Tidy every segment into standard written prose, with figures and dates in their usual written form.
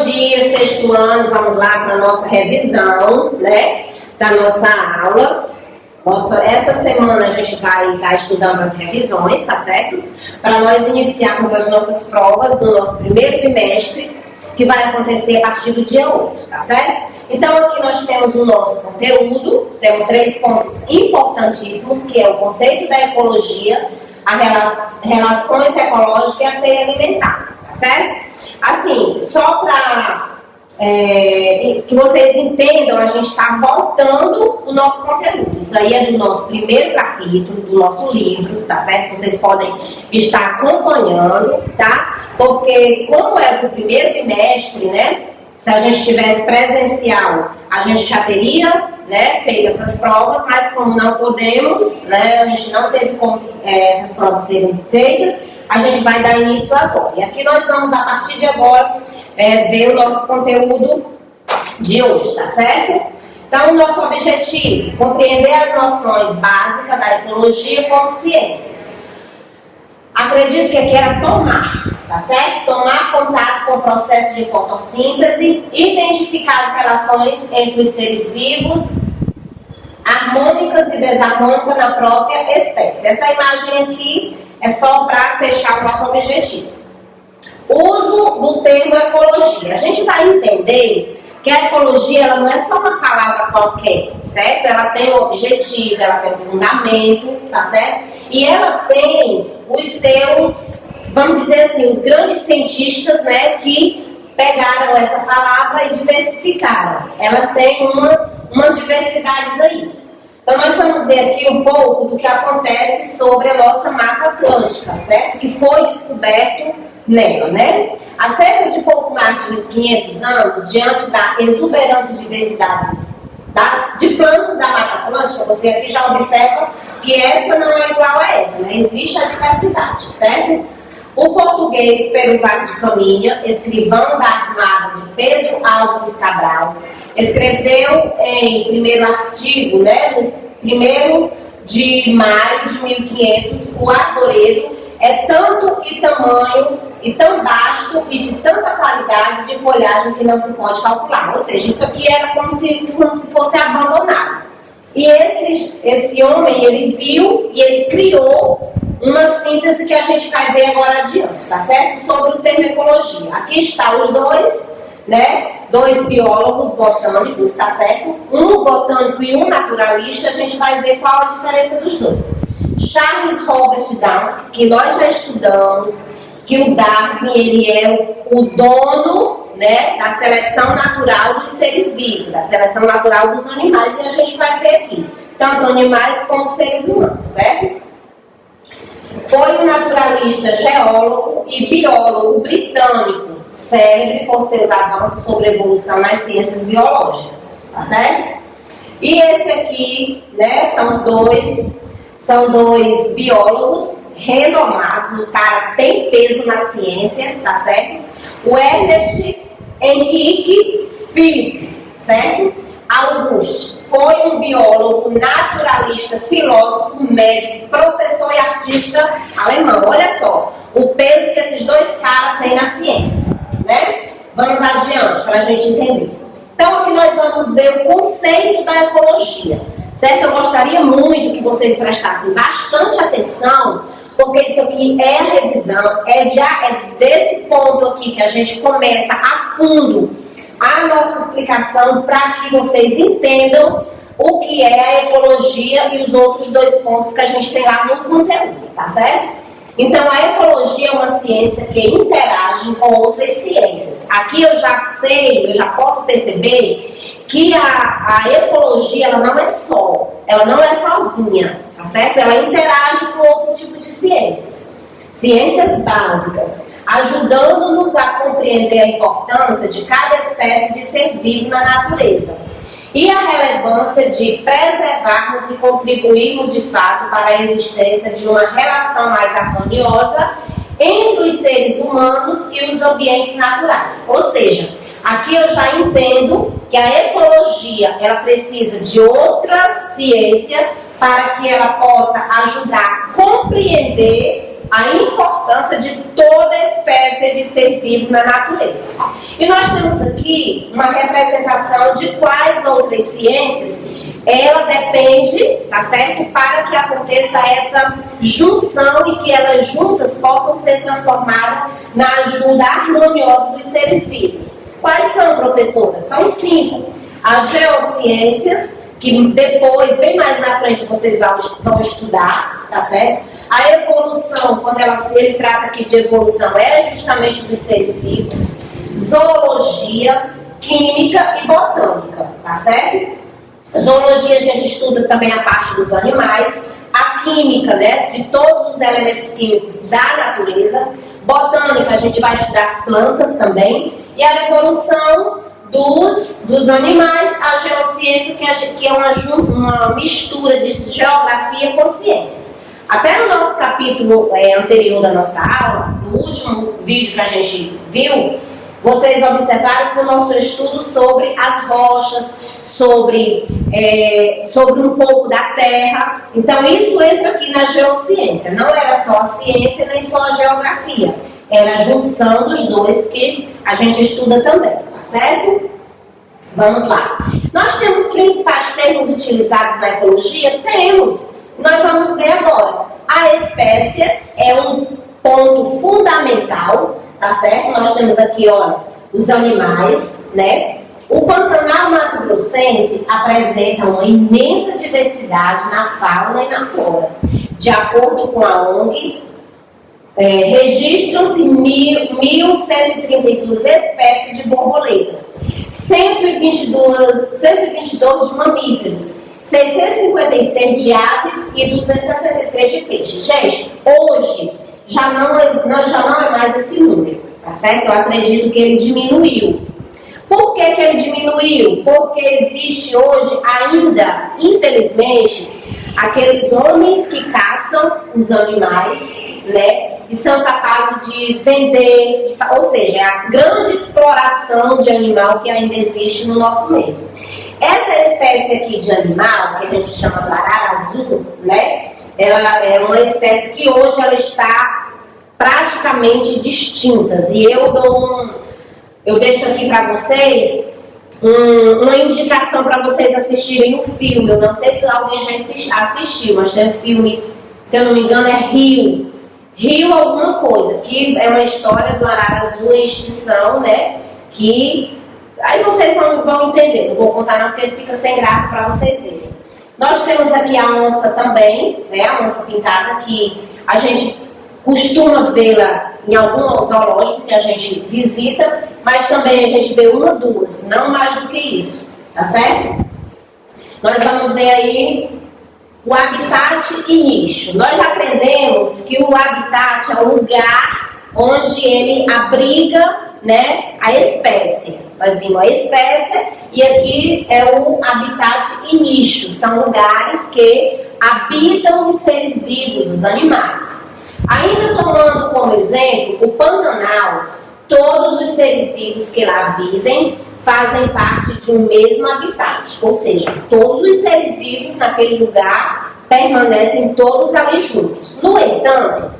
dia, sexto ano, vamos lá para a nossa revisão, né, da nossa aula. Essa semana a gente vai estar estudando as revisões, tá certo? Para nós iniciarmos as nossas provas do nosso primeiro trimestre, que vai acontecer a partir do dia 8, tá certo? Então aqui nós temos o nosso conteúdo, temos 3 pontos importantíssimos, que é o conceito da ecologia, as relações ecológicas e a cadeia alimentar, tá certo? Assim, só para que vocês entendam, a gente está voltando o nosso conteúdo. Isso aí é do nosso primeiro capítulo, do nosso livro, tá certo? Vocês podem estar acompanhando, tá? Porque como é o primeiro trimestre, né? Se a gente tivesse presencial, a gente já teria, né, feito essas provas, mas como não podemos, né, a gente não teve como essas provas serem feitas, a gente vai dar início agora. E aqui nós vamos, a partir de agora, ver o nosso conteúdo de hoje, tá certo? Então, o nosso objetivo é compreender as noções básicas da ecologia como ciências. Acredito que aqui era tomar, tá certo? Tomar contato com o processo de fotossíntese, identificar as relações entre os seres vivos, harmônicas e desarmônicas na própria espécie. Essa imagem aqui é só para fechar o nosso objetivo. Uso do termo ecologia. A gente vai entender que a ecologia ela não é só uma palavra qualquer, certo? Ela tem um objetivo, ela tem um fundamento, tá certo? E ela tem os seus, vamos dizer assim, os grandes cientistas, né, que pegaram essa palavra e diversificaram. Elas têm umas diversidades aí. Então nós vamos ver aqui um pouco do que acontece sobre a nossa Mata Atlântica, certo? Que foi descoberto nela, né? Há cerca de pouco mais de 500 anos, diante da exuberante diversidade de plantas da Mata Atlântica, você aqui já observa que essa não é igual a essa, né? Existe a diversidade, certo? O português Pedro Vaz de Caminha, escrivão da armada de Pedro Álvares Cabral, escreveu em primeiro artigo, né, no 1º de maio de 1500, o arvoredo é tanto e tamanho e tão baixo e de tanta qualidade de folhagem que não se pode calcular. Ou seja, isso aqui era como se fosse abandonado. E esse homem, ele viu e ele criou uma síntese que a gente vai ver agora adiante, tá certo? Sobre o termo ecologia. Aqui estão os dois, né? 2 biólogos botânicos, tá certo? Um botânico e um naturalista. A gente vai ver qual a diferença dos dois. Charles Robert Darwin, que nós já estudamos, que o Darwin, ele é o dono, né, da seleção natural dos seres vivos, da seleção natural dos animais, e a gente vai ver aqui, tanto animais como seres humanos, certo? Foi um naturalista, geólogo e biólogo britânico, célebre por seus avanços sobre a evolução nas ciências biológicas, tá certo? E esse aqui, né, são dois biólogos renomados, o cara tem peso na ciência, tá certo? O Ernest Henrique Philipp, certo? Auguste foi um biólogo, naturalista, filósofo, médico, professor e artista alemão. Olha só, o peso que esses dois caras têm nas ciências, né? Vamos adiante para a gente entender. Então aqui nós vamos ver o conceito da ecologia, certo? Eu gostaria muito que vocês prestassem bastante atenção, porque isso aqui é a revisão, é desse ponto aqui que a gente começa a fundo a nossa explicação para que vocês entendam o que é a ecologia e os outros 2 pontos que a gente tem lá no conteúdo, tá certo? Então, a ecologia é uma ciência que interage com outras ciências. Aqui eu já sei, eu já posso perceber que a ecologia, ela não é sozinha, tá certo? Ela interage com outro tipo de ciências. Ciências básicas, ajudando-nos a compreender a importância de cada espécie de ser vivo na natureza e a relevância de preservarmos e contribuirmos de fato para a existência de uma relação mais harmoniosa entre os seres humanos e os ambientes naturais. Ou seja, aqui eu já entendo que a ecologia ela precisa de outra ciência para que ela possa ajudar a compreender a importância de toda espécie de ser vivo na natureza. E nós temos aqui uma representação de quais outras ciências ela depende, tá certo? Para que aconteça essa junção e que elas juntas possam ser transformadas na ajuda harmoniosa dos seres vivos. Quais são, professora? São 5. As geociências, que depois, bem mais na frente, vocês vão estudar, tá certo? A evolução, quando ele trata aqui de evolução, é justamente dos seres vivos. Zoologia, química e botânica, tá certo? Zoologia a gente estuda também a parte dos animais, a química, né, de todos os elementos químicos da natureza. Botânica a gente vai estudar as plantas também. E a evolução dos animais, a geociência, que é uma mistura de geografia com ciências. Até no nosso capítulo anterior da nossa aula, no último vídeo que a gente viu, vocês observaram que o nosso estudo sobre as rochas, sobre um pouco da terra. Então isso entra aqui na geociência. Não era só a ciência, nem só a geografia. Era a junção dos dois que a gente estuda também, tá certo? Vamos lá. Nós temos principais termos utilizados na ecologia? Temos. Nós vamos ver agora. A espécie é um ponto fundamental, tá certo? Nós temos aqui, olha, os animais, né? O Pantanal Mato-Grossense apresenta uma imensa diversidade na fauna e na flora. De acordo com a ONG, registram-se 1.132 espécies de borboletas, 122 de mamíferos, 656 de aves e 263 de peixes. Gente, hoje já não é mais esse número, tá certo? Eu acredito que ele diminuiu. Por que ele diminuiu? Porque existe hoje ainda, infelizmente, aqueles homens que caçam os animais, né? E são capazes de vender, ou seja, é a grande exploração de animal que ainda existe no nosso meio. Essa espécie aqui de animal, que a gente chama do arara azul, né? Ela é uma espécie que hoje ela está praticamente extinta. E eu deixo aqui para vocês uma indicação para vocês assistirem um filme. Eu não sei se alguém já assistiu, mas tem um filme, se eu não me engano, é Rio alguma coisa, que é uma história do arara azul em extinção, né? Que aí vocês vão entender. Não vou contar não, porque fica sem graça para vocês verem. Nós temos aqui a onça também, né? A onça pintada, que a gente costuma vê-la em algum zoológico que a gente visita, mas também a gente vê uma, duas, não mais do que isso, tá certo? Nós vamos ver aí o habitat e nicho. Nós aprendemos que o habitat é o lugar onde ele abriga, né, a espécie. Nós vimos a espécie e aqui é o habitat e nicho. São lugares que habitam os seres vivos, os animais. Ainda tomando como exemplo o Pantanal, todos os seres vivos que lá vivem fazem parte de um mesmo habitat, ou seja, todos os seres vivos naquele lugar permanecem todos ali juntos. No entanto,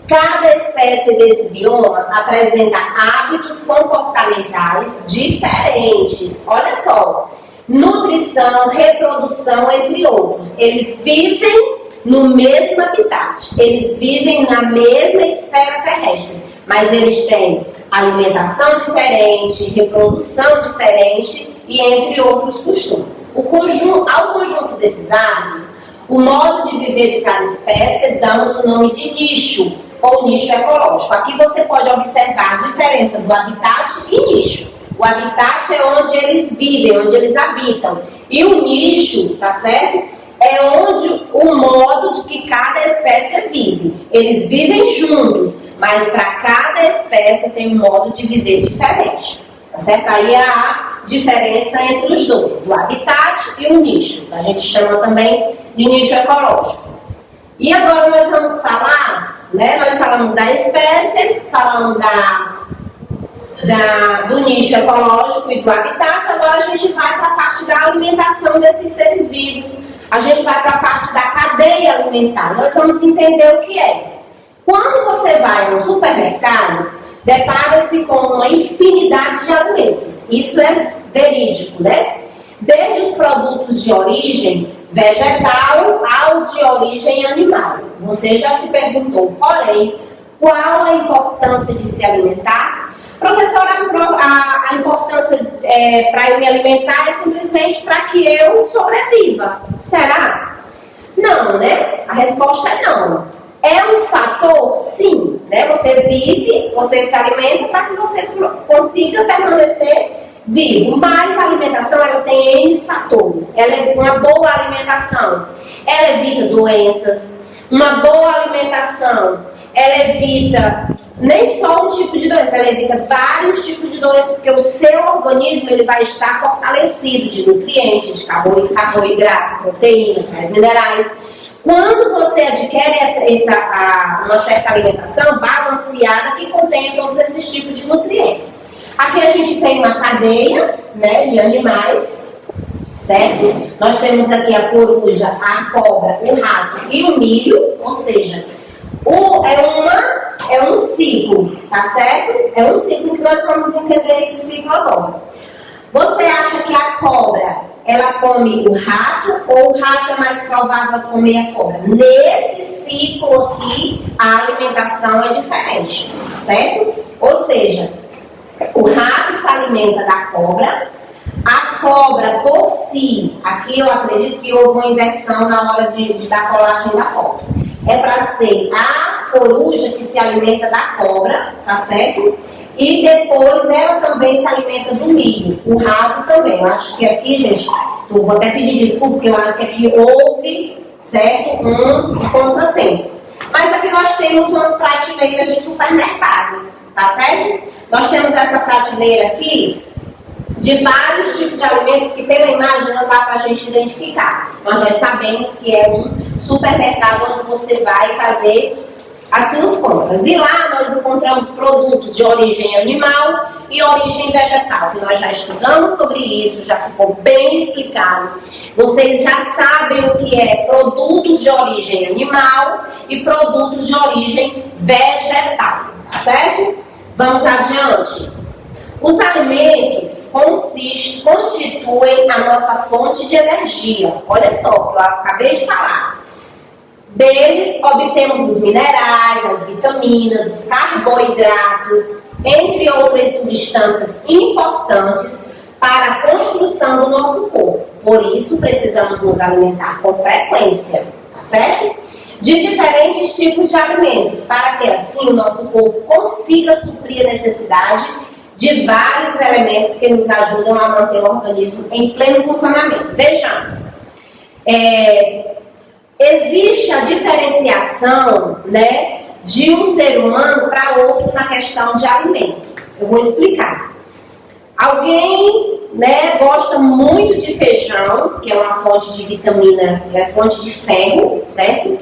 cada espécie desse bioma apresenta hábitos comportamentais diferentes. Olha só, nutrição, reprodução, entre outros. Eles vivem no mesmo habitat, eles vivem na mesma esfera terrestre, mas eles têm alimentação diferente, reprodução diferente e entre outros costumes. Ao conjunto desses hábitos, o modo de viver de cada espécie, damos o nome de nicho ou nicho ecológico. Aqui você pode observar a diferença do habitat e nicho. O habitat é onde eles vivem, onde eles habitam. E o nicho, tá certo? É onde o modo de que cada espécie vive. Eles vivem juntos, mas para cada espécie tem um modo de viver diferente. Tá certo? Aí há diferença entre os dois, do habitat e o nicho. A gente chama também de nicho ecológico. E agora nós vamos falar, né? Nós falamos da espécie, falamos do nicho ecológico e do habitat. Agora a gente vai para a parte da alimentação desses seres vivos. A gente vai para a parte da cadeia alimentar. Nós vamos entender o que é. Quando você vai no supermercado, depara-se com uma infinidade de alimentos. Isso é verídico, né? Desde os produtos de origem vegetal aos de origem animal. Você já se perguntou, porém, qual a importância de se alimentar? Professora, a importância para eu me alimentar é simplesmente para que eu sobreviva. Será? Não, né? A resposta é não. É um fator? Sim. Né? Você vive, você se alimenta para que você consiga permanecer vivo. Mas a alimentação, ela tem N fatores. Ela é uma boa alimentação. Ela evita doenças. Uma boa alimentação, ela evita nem só um tipo de doença, ela evita vários tipos de doenças, porque o seu organismo ele vai estar fortalecido de nutrientes, de carboidrato, proteínas, sais minerais. Quando você adquire uma certa alimentação balanceada que contenha todos esses tipos de nutrientes. Aqui a gente tem uma cadeia, né, de animais, certo? Nós temos aqui a coruja, a cobra, o rato e o milho, ou seja, é um ciclo, tá certo? É um ciclo que nós vamos entender esse ciclo agora. Você acha que a cobra, ela come o rato ou o rato é mais provável comer a cobra? Nesse ciclo aqui, a alimentação é diferente, certo? Ou seja, o rato se alimenta da cobra, a cobra por si, aqui eu acredito que houve uma inversão na hora da colagem da foto. É para ser a coruja que se alimenta da cobra, tá certo? E depois ela também se alimenta do milho, o rato também. Eu acho que aqui, gente, eu vou até pedir desculpa, porque eu acho que aqui houve, certo, um contratempo. Mas aqui nós temos umas prateleiras de supermercado, tá certo? Nós temos essa prateleira aqui, de vários tipos de alimentos que pela imagem não dá para a gente identificar. Mas nós sabemos que é um supermercado onde você vai fazer as suas compras. E lá nós encontramos produtos de origem animal e origem vegetal, que nós já estudamos sobre isso, já ficou bem explicado. Vocês já sabem o que é produtos de origem animal e produtos de origem vegetal, tá certo? Vamos adiante. Os alimentos constituem a nossa fonte de energia. Olha só, eu acabei de falar. Deles obtemos os minerais, as vitaminas, os carboidratos, entre outras substâncias importantes para a construção do nosso corpo. Por isso, precisamos nos alimentar com frequência, tá certo? De diferentes tipos de alimentos, para que assim o nosso corpo consiga suprir a necessidade de vários elementos que nos ajudam a manter o organismo em pleno funcionamento. Vejamos. Existe a diferenciação, né, de um ser humano para outro na questão de alimento. Eu vou explicar. Alguém, né, gosta muito de feijão, que é uma fonte de vitamina, é fonte de ferro, certo?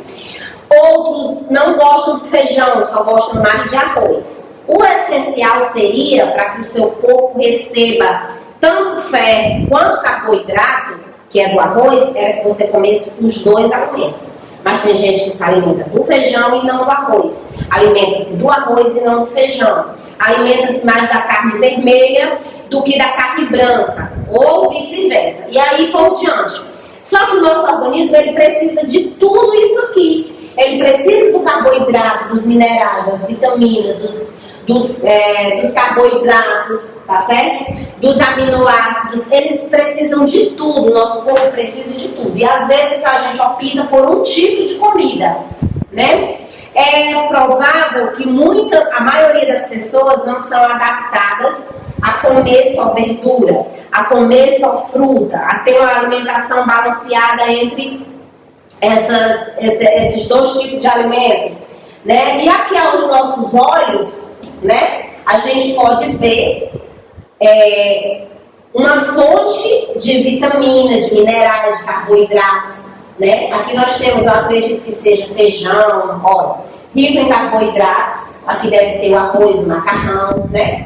Outros não gostam de feijão, só gostam mais de arroz. O essencial seria, para que o seu corpo receba tanto ferro quanto carboidrato, que é do arroz, era que você comesse os dois alimentos. Mas tem gente que se alimenta do feijão e não do arroz. Alimenta-se do arroz e não do feijão. Alimenta-se mais da carne vermelha do que da carne branca, ou vice-versa. E aí, por diante. Só que o nosso organismo, ele precisa de tudo isso aqui. Ele precisa do carboidrato, dos minerais, das vitaminas, dos carboidratos, tá certo? Dos aminoácidos, eles precisam de tudo, o nosso corpo precisa de tudo. E às vezes a gente opta por um tipo de comida, né? É provável que a maioria das pessoas não são adaptadas a comer só verdura, a comer só fruta, a ter uma alimentação balanceada entre esses dois tipos de alimento, né? E aqui aos nossos olhos, né, a gente pode ver uma fonte de vitamina, de minerais, de carboidratos, né? Aqui nós temos, eu acredito que seja feijão, ó, rico em carboidratos. Aqui deve ter o arroz, o macarrão, né?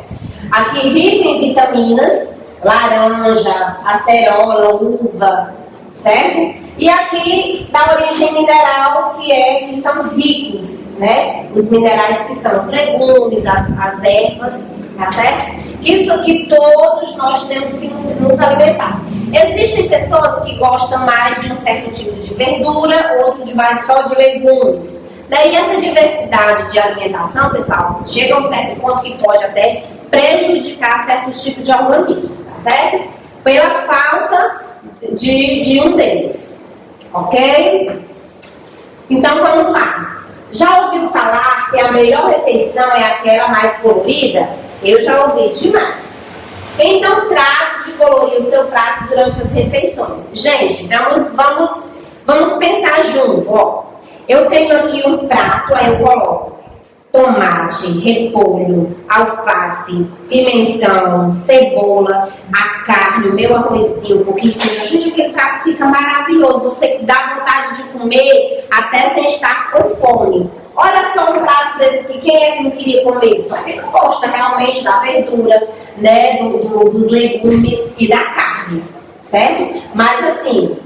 Aqui rico em vitaminas, laranja, acerola, uva, certo? E aqui dá origem mineral que são ricos, né? Os minerais que são os legumes, as ervas, tá certo? Isso aqui todos nós temos que nos alimentar. Existem pessoas que gostam mais de um certo tipo de verdura, outros mais só de legumes. E essa diversidade de alimentação, pessoal, chega a um certo ponto que pode até prejudicar certos tipos de organismo, tá certo? Pela falta de um deles, ok? Então vamos lá. Já ouviu falar que a melhor refeição é aquela mais colorida? Eu já ouvi demais. Então trate de colorir o seu prato durante as refeições. Gente, vamos pensar junto, ó. Eu tenho aqui um prato, aí eu coloco tomate, repolho, alface, pimentão, cebola, a carne, o meu arrozinho, um pouquinho de feijão. Gente, aquele prato fica maravilhoso. Você dá vontade de comer até sem estar com fome. Olha só um prato desse aqui. Quem é que não queria comer? Só quem não gosta realmente da verdura, né, dos legumes e da carne, certo? Mas assim,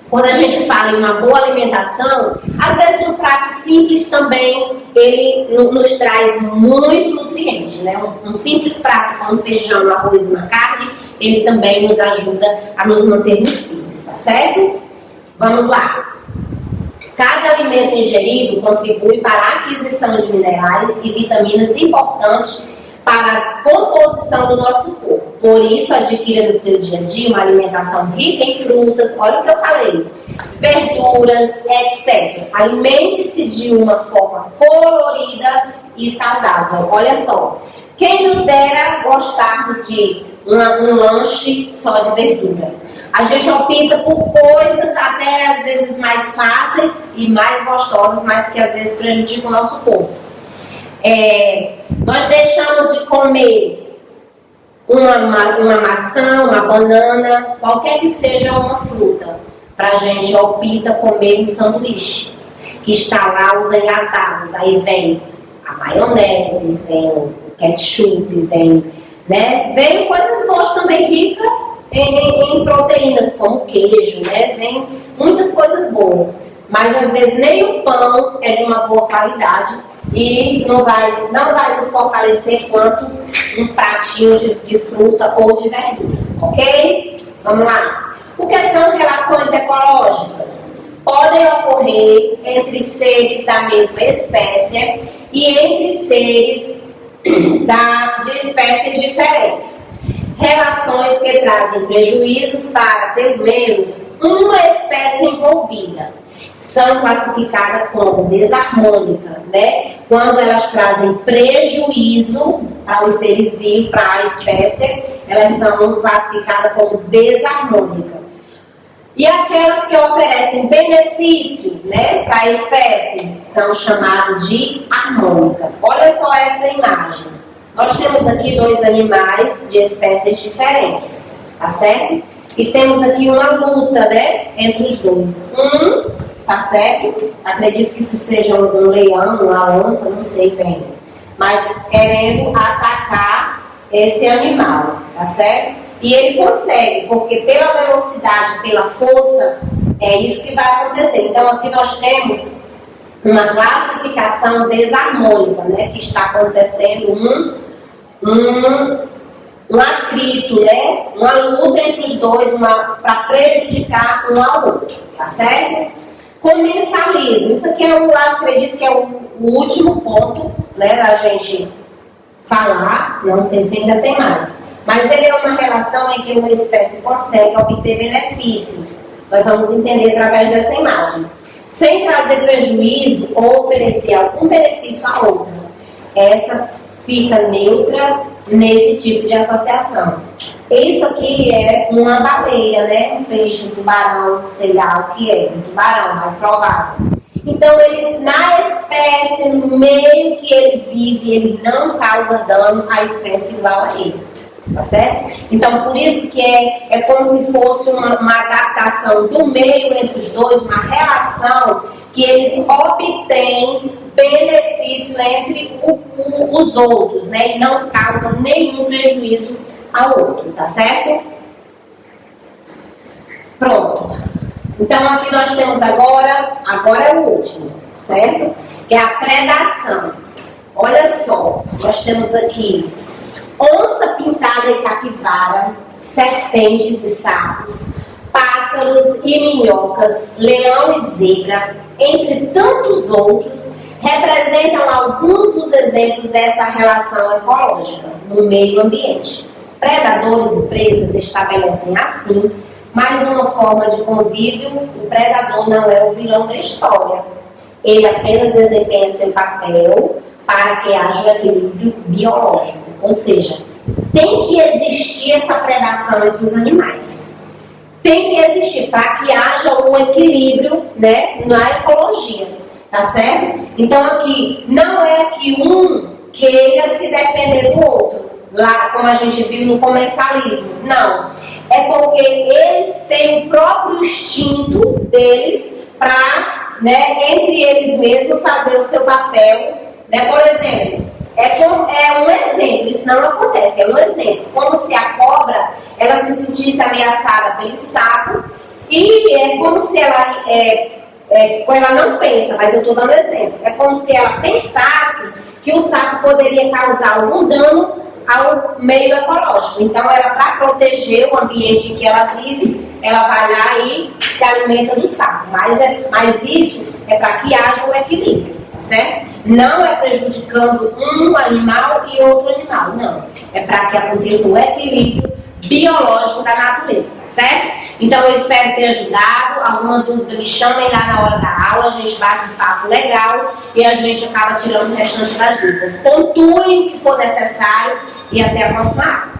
quando a gente fala em uma boa alimentação, às vezes um prato simples também, ele nos traz muito nutriente, né? Um simples prato com um feijão, um arroz e uma carne, ele também nos ajuda a nos mantermos firmes, tá certo? Vamos lá. Cada alimento ingerido contribui para a aquisição de minerais e vitaminas importantes para a composição do nosso corpo. Por isso, adquira no seu dia a dia uma alimentação rica em frutas, olha o que eu falei, verduras, etc. Alimente-se de uma forma colorida e saudável. Olha só, quem nos dera gostarmos de um lanche só de verdura? A gente opta por coisas até às vezes mais fáceis e mais gostosas, mas que às vezes prejudicam o nosso corpo. Nós deixamos de comer uma maçã, uma banana, qualquer que seja uma fruta, para a gente opta comer um sanduíche, que está lá os enlatados. Aí vem a maionese, vem o ketchup, vem coisas boas também, ricas em proteínas, como queijo, né? Vem muitas coisas boas, mas às vezes nem o pão é de uma boa qualidade e não vai nos fortalecer quanto um pratinho de fruta ou de verdura, ok? Vamos lá. O que são relações ecológicas? Podem ocorrer entre seres da mesma espécie e entre seres de espécies diferentes. Relações que trazem prejuízos para, pelo menos, uma espécie envolvida. São classificadas como desarmônicas, né? Quando elas trazem prejuízo aos seres vivos, para a espécie, elas são classificadas como desarmônicas. E aquelas que oferecem benefício, né, para a espécie são chamadas de harmônica. Olha só essa imagem. Nós temos aqui dois animais de espécies diferentes, tá certo? E temos aqui uma luta, né, entre os dois. Tá certo? Acredito que isso seja um leão, uma onça, não sei bem. Mas querendo atacar esse animal, tá certo? E ele consegue, porque pela velocidade, pela força, é isso que vai acontecer. Então aqui nós temos uma classificação desarmônica, né? Que está acontecendo um atrito, né? Uma luta entre os dois, para prejudicar um ao outro, tá certo? Comensalismo, isso aqui eu acredito que é o último ponto, né, da gente falar, não sei se ainda tem mais, mas ele é uma relação em que uma espécie consegue obter benefícios, nós vamos entender através dessa imagem, sem trazer prejuízo ou oferecer algum benefício à outra. Essa fica neutra nesse tipo de associação. Isso aqui é uma baleia, né? Um peixe, um tubarão, sei lá o que é, um tubarão, mais provável. Então, ele, na espécie, no meio que ele vive, ele não causa dano à espécie igual a ele. Tá certo? Então, por isso que é como se fosse uma adaptação do meio entre os dois, uma relação que eles obtêm benefício entre os outros, né? E não causa nenhum prejuízo ao outro, tá certo? Pronto. Então, aqui nós temos agora agora é o último, certo? Que é a predação. Olha só, nós temos aqui onça pintada e capivara, serpentes e sapos, pássaros e minhocas, leão e zebra, entre tantos outros, representam alguns dos exemplos dessa relação ecológica no meio ambiente. Predadores e presas estabelecem assim mais uma forma de convívio. O predador não é o vilão da história. Ele apenas desempenha seu papel para que haja um equilíbrio biológico. Ou seja, tem que existir essa predação entre os animais. Tem que existir para que haja um equilíbrio, né, na ecologia, tá certo? Então aqui, não é que um queira se defender do outro, lá como a gente viu no comensalismo, não. É porque eles têm o próprio instinto deles para, né, entre eles mesmos fazer o seu papel, né? Por exemplo, é um exemplo, isso não acontece, é um exemplo, como se a cobra, ela se sentisse ameaçada pelo sapo, e é como se ela não pensa, mas eu estou dando exemplo, é como se ela pensasse que o sapo poderia causar algum dano ao meio ecológico. Então, ela, para proteger o ambiente em que ela vive, ela vai lá e se alimenta do sapo. Mas isso é para que haja um equilíbrio, tá certo? Não é prejudicando um animal e outro animal, não. É para que aconteça um equilíbrio biológico da natureza, tá certo? Então, eu espero ter ajudado. Alguma dúvida, me chamem lá na hora da aula, a gente bate um papo legal e a gente acaba tirando o restante das dúvidas. Pontuem o que for necessário e até a próxima aula.